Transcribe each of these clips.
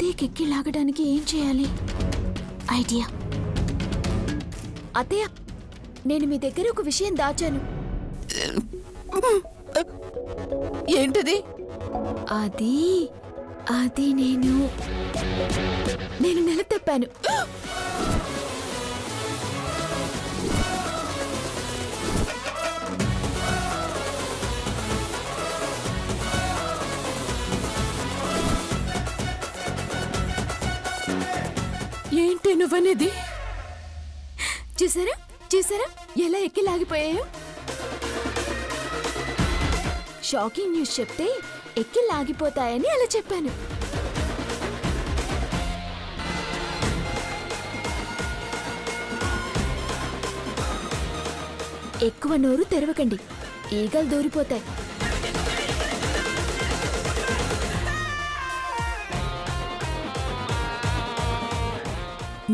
అత్తయ్యకి ఎక్కి లాగడానికి ఏం చేయాలి? ఐడియా. అత్తయ్య, నేను మీ దగ్గర ఒక విషయం దాచాను. ఏంటది? అది అది నేను నెల తప్పాను. ఏంటి నువ్వనేది? చూసారా చూసారా ఎలా ఎక్కి లాగిపోయాయో? షాకింగ్ న్యూస్ చెప్తే ఎక్కి లాగిపోతాయని అలా చెప్పాను. ఎక్కువ నోరు తెరవకండి, ఈగలు దూరిపోతాయి.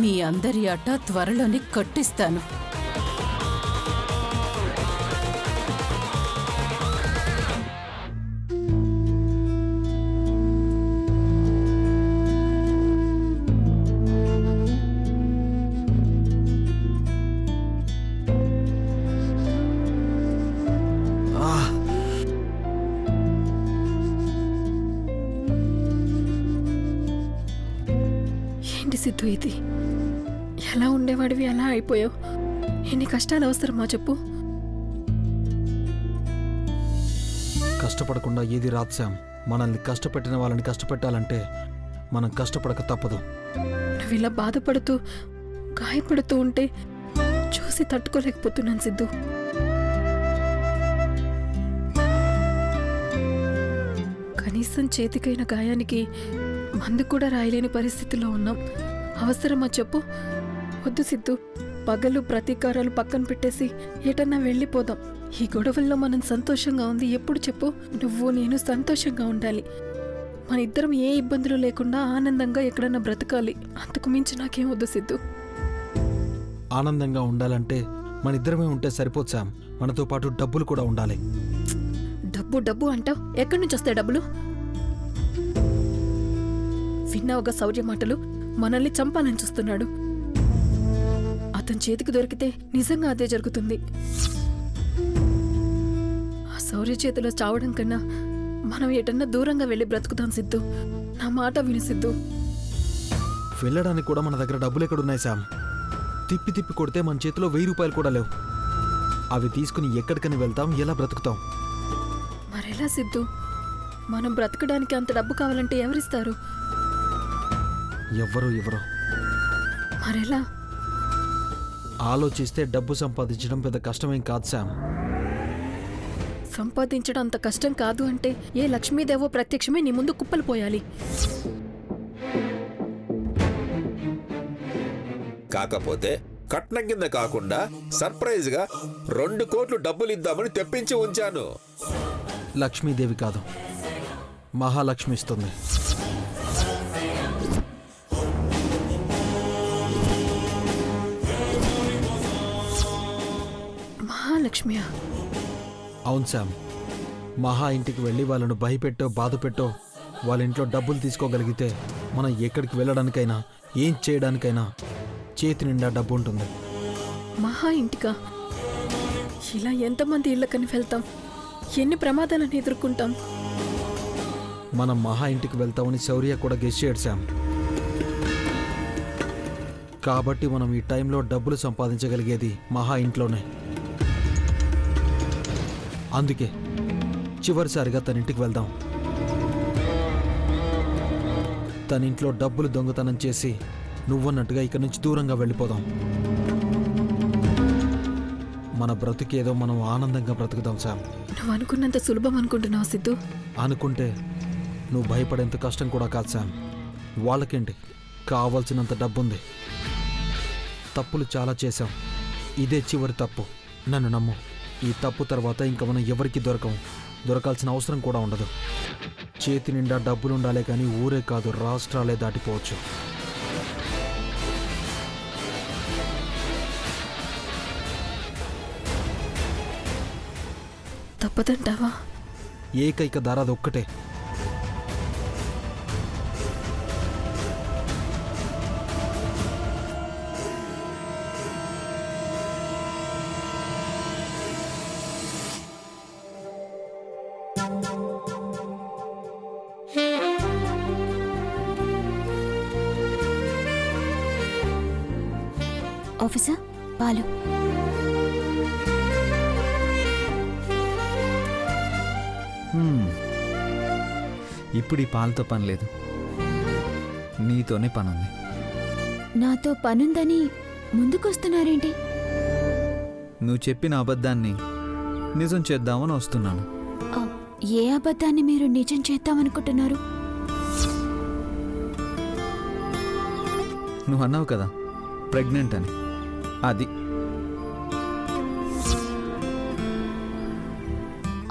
మీ అందరి ఆట త్వరలోనే కట్టిస్తాను. ఏంటి సిద్ధు ఇది? ఎలా ఉండేవాడివి అలా అయిపోయావు? ఎన్ని కష్టాలు అవసరమా చెప్పు? కష్టపడకుండా ఏది రాదు శామ్. మనల్ని కష్టపెట్టిన వాళ్ళని కష్టపెట్టాలంటే మనం కష్టపడక తప్పదు. నువ్వు ఇలా బాధపడుతూ గాయపడుతూ ఉంటే చూసి తట్టుకోలేకపోతున్నాను సిద్ధు. కనీసం చేతికైన గాయానికి మందు కూడా రాయలేని పరిస్థితిలో ఉన్నాం. అవసరమా చెప్పు? వద్దు సిద్ధు, పగలు ప్రతీకారాలు పక్కన పెట్టేసి ఎటన్నా వెళ్ళిపోదాం. ఈ గొడవల్లో మనం సంతోషంగా ఉంది ఎప్పుడు చెప్పు? నువ్వు నేను సంతోషంగా ఉండాలి. మన ఇద్దరం ఏ ఇబ్బందులు లేకుండా ఆనందంగా ఎక్కడన్నా బ్రతకాలి. అంతకు మించి నాకేం వద్దు సిద్ధు. ఆనందంగా ఉండాలంటే మన ఇద్దరమే ఉంటే సరిపోదు శామ్. మనతో పాటు డబ్బులు కూడా ఉండాలి. డబ్బు డబ్బు అంటావు? ఎక్కడి నుంచి వస్తాయి డబ్బులు? విన్నావుగా శౌర్య మాటలు. మనల్ని చంపాలని చూస్తున్నాడు. అతని చేతికి దొరికితే నిజంగా అదే జరుగుతుంది. ఆ శౌర్య చేతిలో చావడం కన్నా మనం ఎటన్నా దూరంగా వెళ్ళి బ్రతుకుతాం సిద్ధు. నా మాట విను సిద్ధు. వెళ్ళడానికి కూడా మన దగ్గర డబ్బులు ఎక్కడున్నాయి శామ్? తిప్పి తిప్పి కొడితే మన చేతిలో 1000 రూపాయలు కూడా లేవు. అవి తీసుకుని ఎక్కడికని వెళ్తాం? ఎలా బ్రతుకుతాం? మరెలా సిద్ధు? మనం బ్రతకడానికి అంత డబ్బు కావాలంటే ఎవరిస్తారు? ఎవ్వరూ ఇవ్వరు. మరెలా? ఆలోచిస్తే డబ్బు సంపాదించడం పెద్ద కష్టమేం కాదు శామ్. సంపాదించడం అంత కష్టం కాదు అంటే ఏ లక్ష్మీదేవో ప్రత్యక్షమే నీ ముందు కుప్పలు పోయాలి. కాకపోతే కట్నం కింద కాకుండా సర్ప్రైజ్ గా 2 కోట్లు డబ్బులు ఇద్దామని తెప్పించి ఉంచాను. లక్ష్మీదేవి కాదు, మహాలక్ష్మి ఇస్తుంది. మహాలక్ష్మియా? అవును శామ్. మహా ఇంటికి వెళ్ళి వాళ్ళను భయపెట్టో బాధపెట్టో వాళ్ళ ఇంట్లో డబ్బులు తీసుకోగలిగితే మనం ఎక్కడికి వెళ్ళడానికైనా ఏం చేయడానికైనా చేతి నిండా డబ్బు ఉంటుంది. మహా ఇంటికా? ఇలా ఎంతమంది ఇళ్ళకని వెళ్తాం? ఎన్ని ప్రమాదాలను ఎదుర్కొంటాం? మనం మహా ఇంటికి వెళ్తామని శౌర్య కూడా గెస్ చేయడు శామ్. కాబట్టి మనం ఈ టైంలో డబ్బులు సంపాదించగలిగేది మహా ఇంట్లోనే. అందుకే చివరిసారిగా తన ఇంటికి వెళ్దాం. తన ఇంట్లో డబ్బులు దొంగతనం చేసి నువ్వన్నట్టుగా ఇక్కడి నుంచి దూరంగా వెళ్ళిపోదాం. మన బ్రతుకేదో మనం ఆనందంగా బ్రతుకుదాం శామ్. నువ్వు అనుకున్నంత సులభం అనుకుంటున్నావు సిద్ధు? అనుకుంటే నువ్వు భయపడేంత కష్టం కూడా కాదు శామ్. వాళ్ళకేంటి, కావాల్సినంత డబ్బుంది. తప్పులు చాలా చేశాం, ఇదే చివరి తప్పు. నన్ను నమ్ము. ఈ తప్పు తర్వాత ఇంక మనం ఎవరికి దొరకాల్సిన అవసరం కూడా ఉండదు. చేతి నిండా డబ్బులుండాలే కానీ ఊరే కాదు రాష్ట్రాలే దాటిపోవచ్చు. తప్పదంటావా? ఏకైక దారాది ఒక్కటే. ఆఫీసర్ పాలు. ఇప్పుడు ఈ పాలతో పని లేదు, నీతోనే పని ఉంది. నాతో పనుందని ముందుకొస్తున్నారేంటి? నువ్వు చెప్పిన అబద్ధాన్ని నిజం చేద్దామని వస్తున్నాను. ఆ, ఏ అబద్ధాన్ని మీరు నిజం చేద్దామనుకుంటున్నారు? నువ్వు అన్నావు కదా ప్రెగ్నెంట్ అని, అది.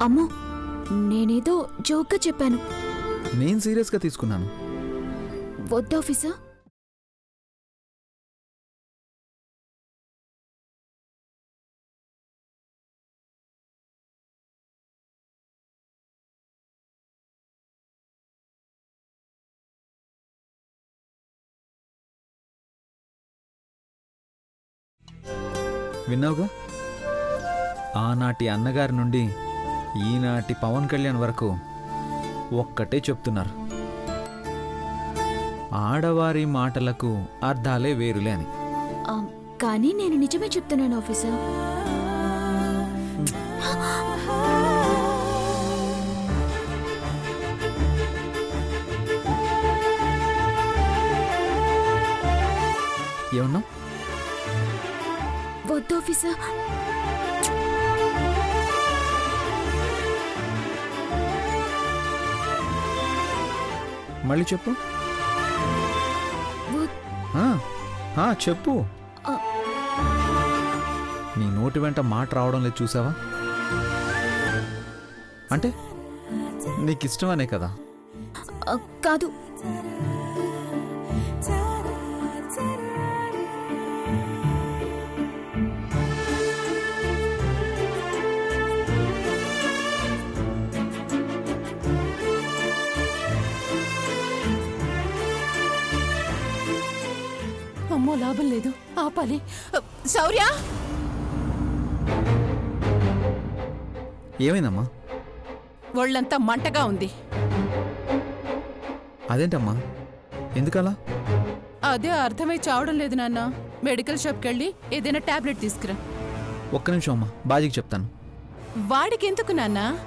అమ్మో, నేనేదో జోక్గా చెప్పాను. నేను సీరియస్గా తీసుకున్నాను. వద్దు ఆఫీసర్. విన్నావుగా, ఆనాటి అన్నగారి నుండి ఈనాటి పవన్ కళ్యాణ్ వరకు ఒక్కటే చెప్తున్నారు, ఆడవారి మాటలకు అర్థాలే వేరులే అని. కానీ నేను నిజమే చెప్తున్నాను ఆఫీసర్. ఏమన్నా? వద్దు ఆఫీసర్. మళ్ళీ చెప్పు. వద్- చెప్పు. ఆ. నీ నోటి వెంట మాట రావడం లేదు, చూసావా? అంటే నీకిష్టమనే కదా? కాదు. అమ్మో, లాభం లేదు, ఆపాలి. శౌర్య, ఏమైందమ్మా? ఒళ్ళంతా మంటగా ఉంది. అదేంటమ్మా, ఎందుకలా? అదే అర్థమై చావడం లేదు నాన్న. మెడికల్ షాప్కి వెళ్ళి ఏదైనా టాబ్లెట్ తీసుకురా. ఒక్క నిమిషం అమ్మా, బాజీకి చెప్తాను. వాడికి ఎందుకు నాన్న?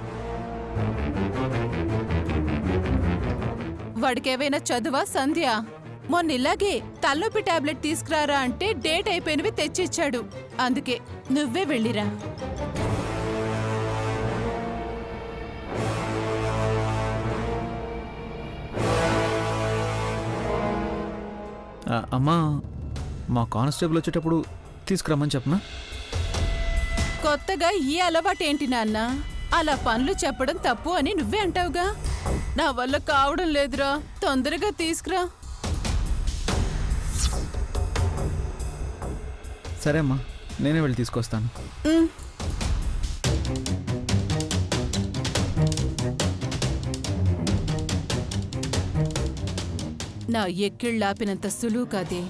వాడికేవైనా చదువా సంధ్య? మొన్న ఇలాగే తలనొప్పి టాబ్లెట్ తీసుకురారా అంటే డేట్ అయిపోయినవి తెచ్చిచ్చాడు. అందుకే నువ్వే వెళ్ళిరా. అమ్మా, మా కానిస్టేబుల్ వచ్చేటప్పుడు తీసుకురమ్మని చెప్పనా? కొత్తగా ఈ అలవాటేంటి నాన్న? అలా పనులు చెప్పడం తప్పు అని నువ్వే అంటావుగా. నా వల్ల కావడం లేదురా, తొందరగా తీసుకురా. సరే అమ్మా, నేనే వెళ్ళి తీసుకొస్తాను. నా ఎక్కిళ్ళాపినంత సులువు కాదే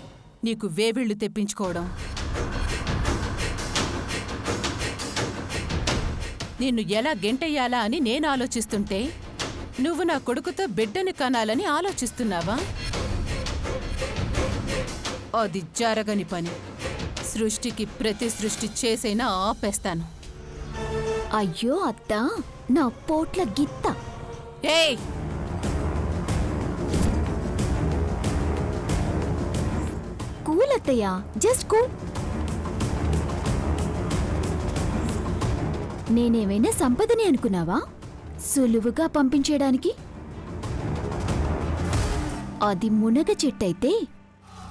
నీకు వేవిళ్ళు తెప్పించుకోవడం. నిన్ను ఎలా గెంటెయ్యాలా అని నేను ఆలోచిస్తుంటే నువ్వు నా కొడుకుతో బిడ్డని కనాలని ఆలోచిస్తున్నావా? అది జరగని పని. సృష్టికి ప్రతి సృష్టి చేసైనా ఆపేస్తాను. అయ్యో అత్త, నా పోట్ల గిత్త. ఏయ్, కూల్ అత్తయ్య, జస్ట్ కూల్. నేనేమైనా సంపదని అనుకున్నావా సులువుగా పంపించేయడానికి? అది మునగ చెట్టయితే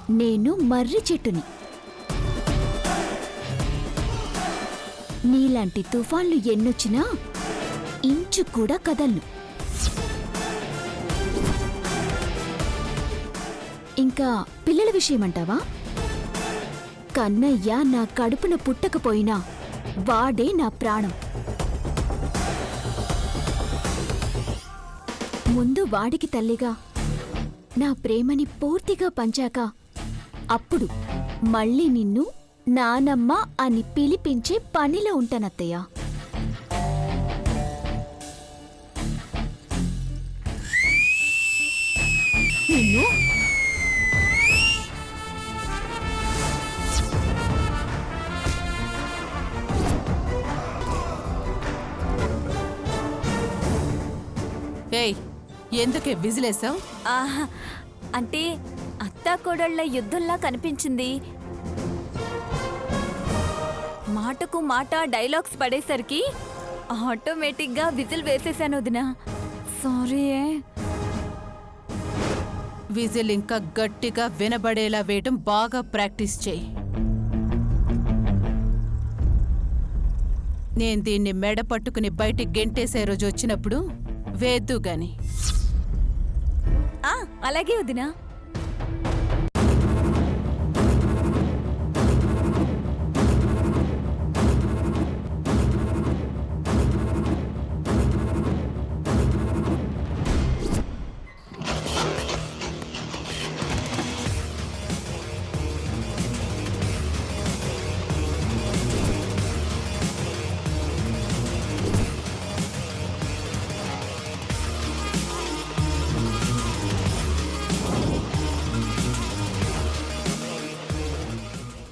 నేను మర్రి చెట్టుని. నీలాంటి తుఫాన్లు ఎన్నొచ్చినా ఇంచు కూడా కదలను. ఇంకా పిల్లల విషయమంటావా? కన్నయ్య నా కడుపున పుట్టకపోయినా వాడే నా ప్రాణం. ముందు వాడికి తల్లిగా నా ప్రేమని పూర్తిగా పంచాక అప్పుడు మళ్ళీ నిన్ను నానమ్మ అని పిలిపించే పనిలో ఉంటానత్తయ్య. నిన్ను ఎందుకే విజిలేసావు? ఆహా, అంటే అత్తా కోడళ్ళ యుద్ధంలా కనిపించింది. మాటకు మాట డైలాగ్స్ పడేసరికి ఆటోమేటిక్గా విజిల్ వేసేసాను వదినా. సారీ. విజిల్ ఇంకా గట్టిగా వినబడేలా వేయటం బాగా ప్రాక్టీస్ చేయి. నేను దీన్ని మెడ పట్టుకుని బయటికి గెంటేసే రోజు వచ్చినప్పుడు వేద్దు గాని. అలాగే వదినా.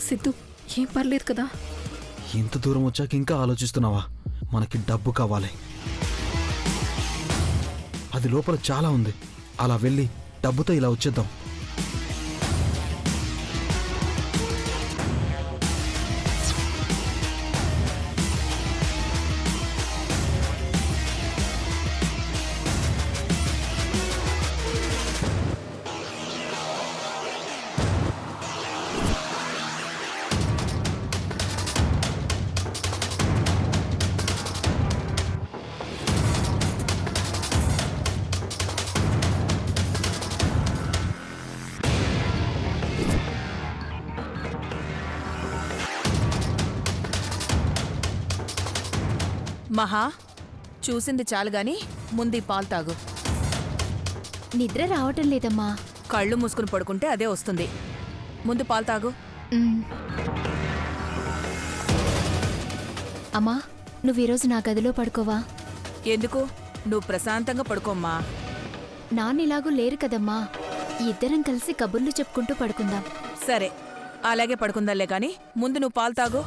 సిద్ధు, ఏం పర్లేదు కదా? ఇంత దూరం వచ్చాక ఇంకా ఆలోచిస్తున్నావా? మనకి డబ్బు కావాలి. అది లోపల చాలా ఉంది. అలా వెళ్ళి డబ్బుతో ఇలా వచ్చేద్దాం. మహా, చూసింది చాలు గాని ముందు పాలు తాగు. నిద్ర రావటం లేదమ్మా. కళ్ళు మూసుకుని పడుకుంటే అదే వస్తుంది. ముందు పాలు తాగు. అమ్మా, నువ్వు ఈరోజు నా గదిలో పడుకోవా? ఎందుకు? నువ్వు ప్రశాంతంగా పడుకోమ్మా. నాన్న ఇలాగూ లేరు కదమ్మా. ఇద్దరం కలిసి కబుర్లు చెప్పుకుంటూ పడుకుందాం. సరే, అలాగే పడుకుందాలే గాని ముందు నువ్వు పాలు తాగు.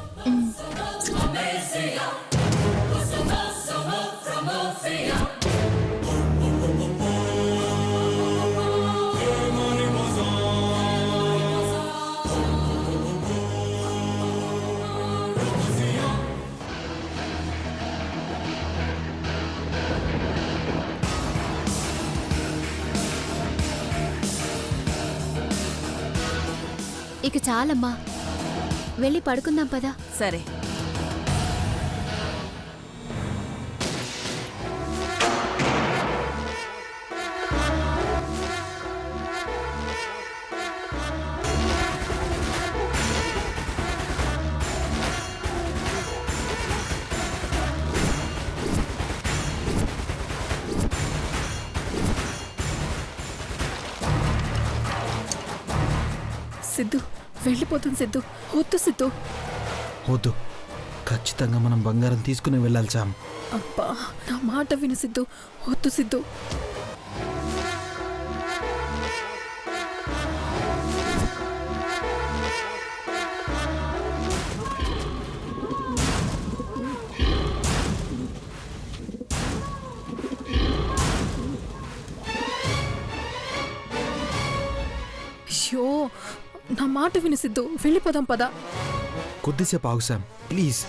ఇక చాలమ్మా, వెళ్ళి పడుకుందాం పదా. సరే. సిద్ధు, వెళ్ళిపోతాం సిద్ధు. వద్దు సిద్ధు. వద్దు, ఖచ్చితంగా మనం బంగారం తీసుకుని వెళ్ళాలి శామ్. అబ్బా, నా మాట విను సిద్ధు. వద్దు సిద్ధు. అయ్యో, నా మాట విను సిద్ధు. వెళ్ళిపోదాం పదా. కొద్దిసేపు ఆగు శామ్, ప్లీజ్.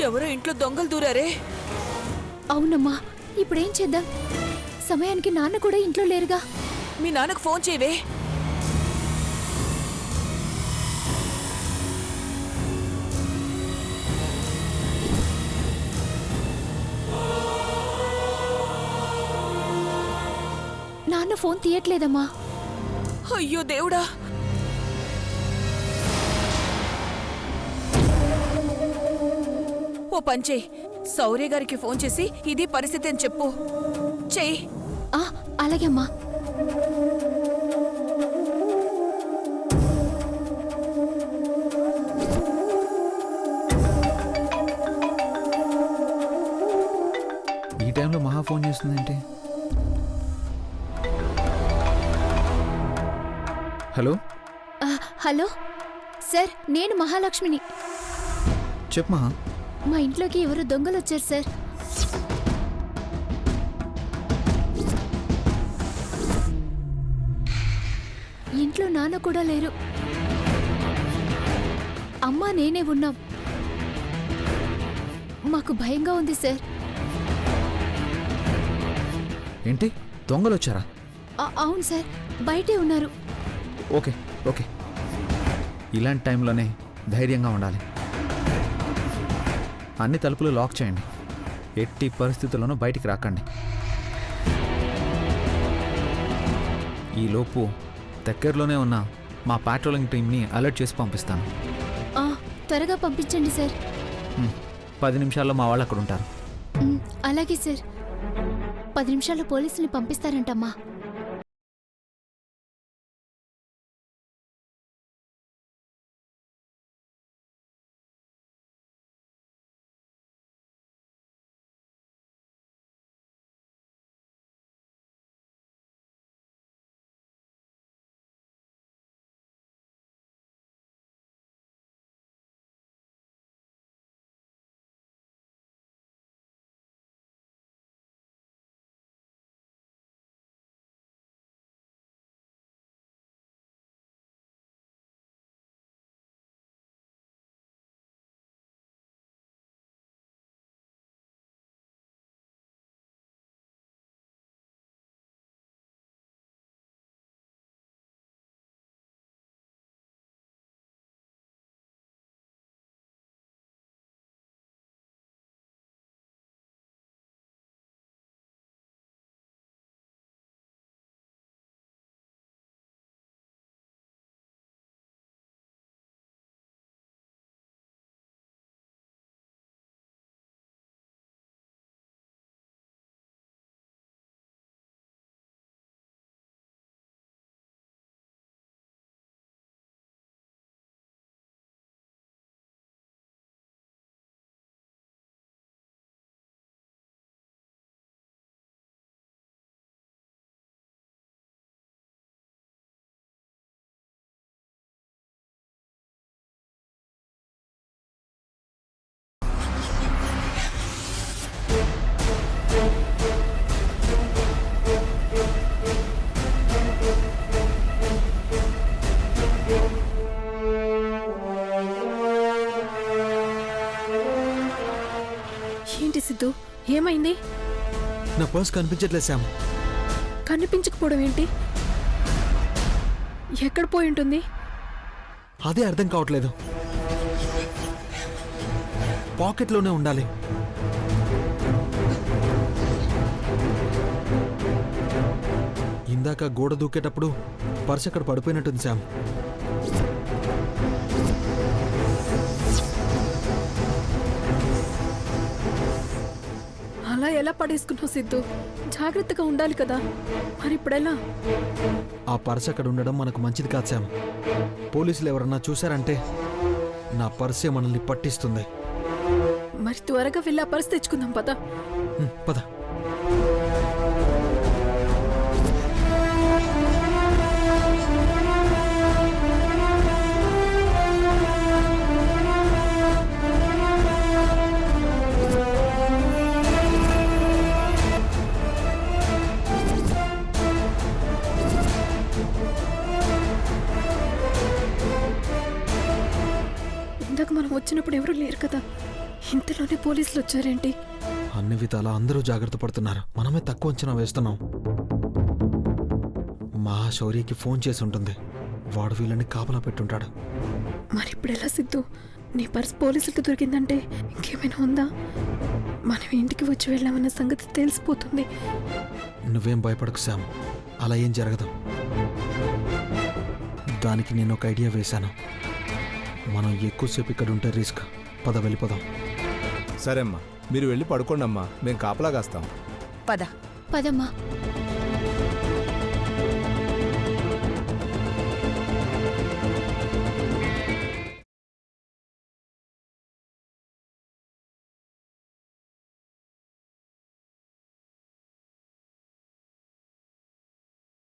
ఎవరో ఇంట్లో దొంగలు దూరారే. అవునమ్మా, ఇప్పుడేం చేద్దాం? సమయానికి నాన్న కూడా ఇంట్లో లేరుగా. మీ నాన్నకు ఫోన్ చేయవే. నాన్న ఫోన్ తీయట్లేదమ్మా. అయ్యో దేవుడా. ఓ పంచే, సౌర్య గారికి ఫోన్ చేసి ఇది పరిస్థితి అని చెప్పు. చెయ్యి. అలాగే అమ్మా. టైంలో మహా ఫోన్ చేస్తుందేంటి? హలో, హలో సార్, నేను మహాలక్ష్మిని. చెప్పు మహా. మా ఇంట్లోకి ఎవరు దొంగలు వచ్చారు సార్. ఇంట్లో నాన్న కూడా లేరు. అమ్మ నేనే ఉన్నాం. మాకు భయంగా ఉంది సార్. ఏంటి, దొంగలు వచ్చారా? అవును సార్, బయటే ఉన్నారు. ఓకే ఓకే, ఇలాంటి టైంలోనే ధైర్యంగా ఉండాలి. అన్ని తలుపులు లాక్ చేయండి. ఎట్టి పరిస్థితుల్లోనూ బయటికి రాకండి. ఈలోపు దగ్గరలోనే ఉన్న మా పాట్రోలింగ్ టీంని అలర్ట్ చేసి పంపిస్తాను. త్వరగా పంపించండి సార్. 10 నిమిషాల్లో మా వాళ్ళు అక్కడ ఉంటారు. అలాగే సార్. 10 నిమిషాల్లో పోలీసుల్ని పంపిస్తారంటమ్మా. ఏంటి సిద్ధు, ఏమైంది? నా పర్స్ కనిపించట్లేదు శామ్. కనిపించకపోవడం ఏంటి? ఎక్కడ పోయి ఉంటుంది? అదే అర్థం కావట్లేదు. పాకెట్లోనే ఉండాలి. ఇందాక గోడ దూకేటప్పుడు పర్స్ అక్కడ పడిపోయినట్టుంది శామ్. అలా ఎలా పడేసుకున్నావు సిద్ధు? జాగ్రత్తగా ఉండాలి కదా. మరి ఇప్పుడెలా? ఆ పర్స్ అక్కడ ఉండడం మనకు మంచిది కాదు శామ్. పోలీసులు ఎవరన్నా చూశారంటే నా పర్సే మనల్ని పట్టిస్తుంది. మరి త్వరగా వెళ్ళి ఆ పర్స్ తెచ్చుకుందాం పద. పద. ఇందాక మనం వచ్చినప్పుడు ఎవరు లేరు కదా, ఇంతలోనే పోలీసులు వచ్చారేంటి? అన్ని విధాలా అందరూ జాగ్రత్త పడుతున్నారు. మనమే తక్కువ అంచనా వేస్తున్నాం. మా శౌర్యకి ఫోన్ చేసి ఉంటుంది. వాడు వీళ్ళని కాపలా పెట్టుంటాడు. మరి ఇప్పుడు ఎలా సిద్ధు? నీ పర్స్ పోలీసులకు దొరికిందంటే ఇంకేమైనా ఉందా? మనం ఇంటికి వచ్చి వెళ్ళామన్న సంగతి తెలిసిపోతుంది. నువ్వేం భయపడకు శామ్, అలా ఏం జరగదు. దానికి నేను ఒక ఐడియా వేశాను. మనం ఎక్కువసేపు ఇక్కడ ఉంటే రిస్క్. పద, వెళ్ళిపోదాం. సరే అమ్మా, మీరు వెళ్ళి పడుకోండి అమ్మా, మేము కాపలా కాస్తాం. పద. పదమ్మా.